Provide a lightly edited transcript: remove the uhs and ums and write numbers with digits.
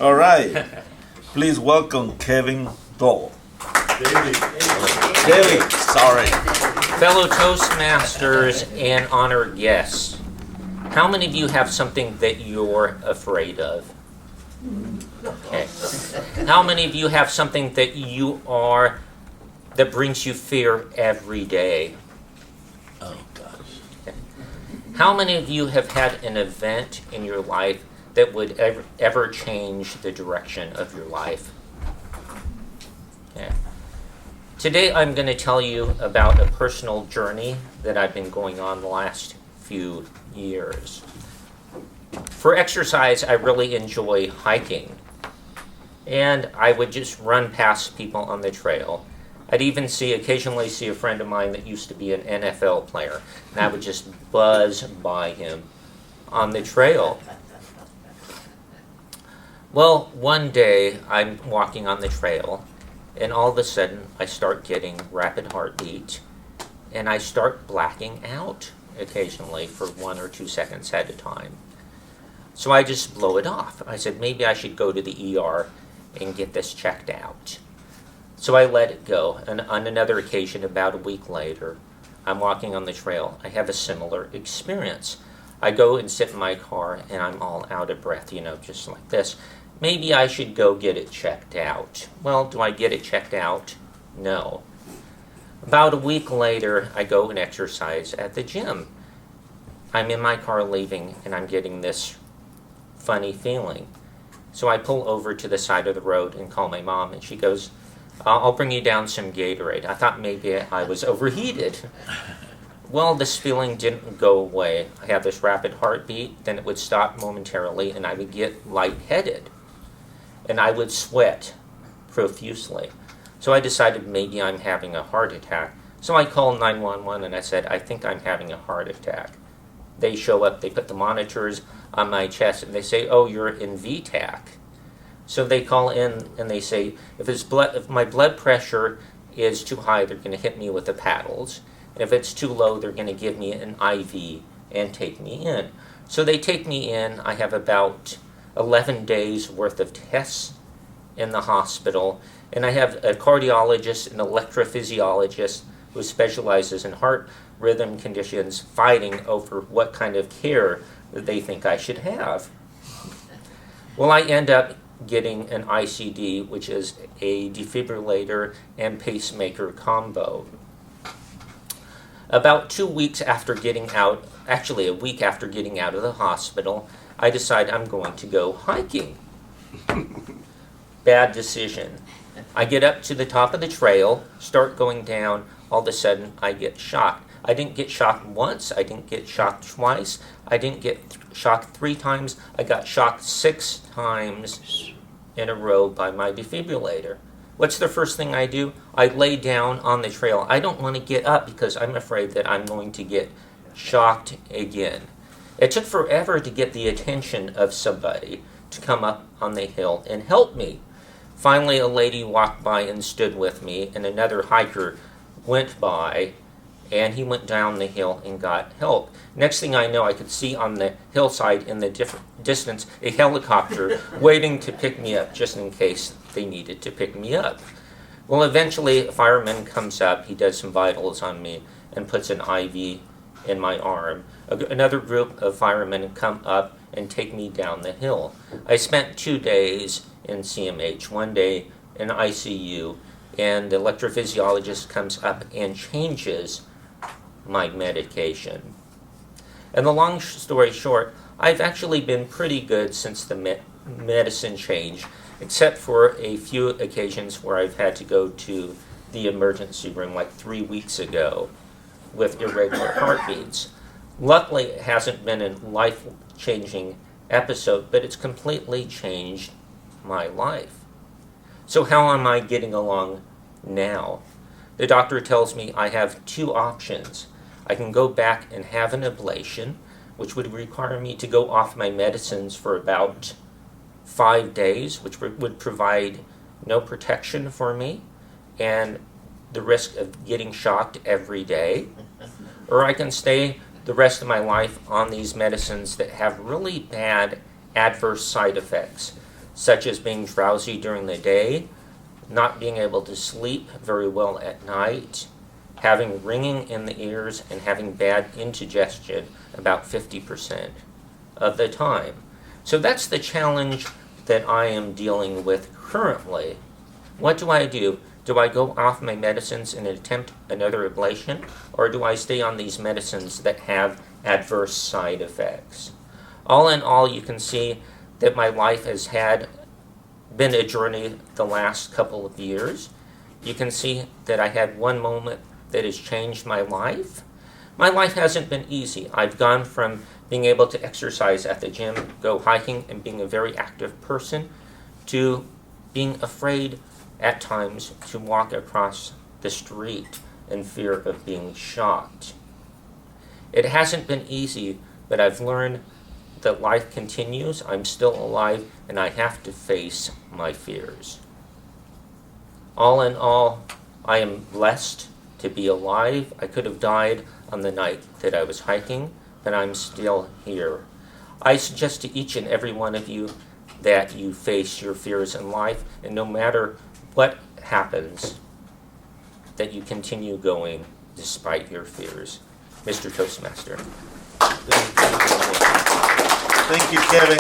All right. Please welcome Kevin Daly. Daly, sorry. Fellow Toastmasters and honored guests, how many of you have something that you're afraid of? Okay. How many of you have something that that brings you fear every day? Oh, gosh. Okay. How many of you have had an event in your life that would ever change the direction of your life? Okay. Today I'm going to tell you about a personal journey that I've been going on the last few years. For exercise, I really enjoy hiking. And I would just run past people on the trail. I'd even occasionally see a friend of mine that used to be an NFL player, and I would just buzz by him on the trail. Well, one day I'm walking on the trail, and all of a sudden I start getting rapid heartbeat, and I start blacking out occasionally for 1 or 2 seconds at a time. So I just blow it off. I said, maybe I should go to the ER and get this checked out. So I let it go, and on another occasion, about a week later, I'm walking on the trail. I have a similar experience. I go and sit in my car, and I'm all out of breath, just like this. Maybe I should go get it checked out. Well, do I get it checked out? No. About a week later, I go and exercise at the gym. I'm in my car leaving, and I'm getting this funny feeling. So I pull over to the side of the road and call my mom, and she goes, I'll bring you down some Gatorade. I thought maybe I was overheated. Well, this feeling didn't go away. I had this rapid heartbeat, then it would stop momentarily, and I would get lightheaded. And I would sweat profusely. So I decided maybe I'm having a heart attack. So I called 911 and I said, I think I'm having a heart attack. They show up, they put the monitors on my chest, and they say, oh, you're in VTAC. So they call in and they say, if my blood pressure is too high, they're going to hit me with the paddles. And if it's too low, they're going to give me an IV and take me in. So they take me in. I have about 11 days worth of tests in the hospital. And I have a cardiologist, an electrophysiologist who specializes in heart rhythm conditions fighting over what kind of care that they think I should have. Well, I end up getting an ICD, which is a defibrillator and pacemaker combo. About 2 weeks after getting out, actually a week after getting out of the hospital, I decide I'm going to go hiking. Bad decision. I get up to the top of the trail, start going down, all of a sudden I get shocked. I didn't get shocked once, I didn't get shocked twice, I didn't get shocked 3 times, I got shocked 6 times in a row by my defibrillator. What's the first thing I do? I lay down on the trail. I don't want to get up because I'm afraid that I'm going to get shocked again. It took forever to get the attention of somebody to come up on the hill and help me. Finally, a lady walked by and stood with me, and another hiker went by, and he went down the hill and got help. Next thing I know, I could see on the hillside in the distance a helicopter waiting to pick me up just in case they needed to pick me up. Well, eventually a fireman comes up, he does some vitals on me and puts an IV in my arm. Another group of firemen come up and take me down the hill. I spent 2 days in CMH, 1 day in ICU, and the electrophysiologist comes up and changes my medication. And the long story short, I've actually been pretty good since the medicine change, except for a few occasions where I've had to go to the emergency room, like 3 weeks ago, with irregular heartbeats. Luckily, it hasn't been a life-changing episode, but it's completely changed my life. So how am I getting along now? The doctor tells me I have 2 options. I can go back and have an ablation, which would require me to go off my medicines for about 5 days, which would provide no protection for me and the risk of getting shocked every day. Or I can stay the rest of my life on these medicines that have really bad adverse side effects. such as being drowsy during the day, not being able to sleep very well at night, having ringing in the ears, and having bad indigestion about 50% of the time. So that's the challenge that I am dealing with currently. What do? Do I go off my medicines and attempt another ablation, or do I stay on these medicines that have adverse side effects? All in all, you can see that my life has been a journey the last couple of years. You can see that I had one moment that has changed my life. My life hasn't been easy. I've gone from being able to exercise at the gym, go hiking, and being a very active person, to being afraid at times to walk across the street in fear of being shot. It hasn't been easy, but I've learned that life continues. I'm still alive, and I have to face my fears. All in all, I am blessed to be alive. I could have died on the night that I was hiking, but I'm still here. I suggest to each and every one of you that you face your fears in life, and no matter what happens, that you continue going despite your fears. Mr. Toastmaster. Thank you, Kevin.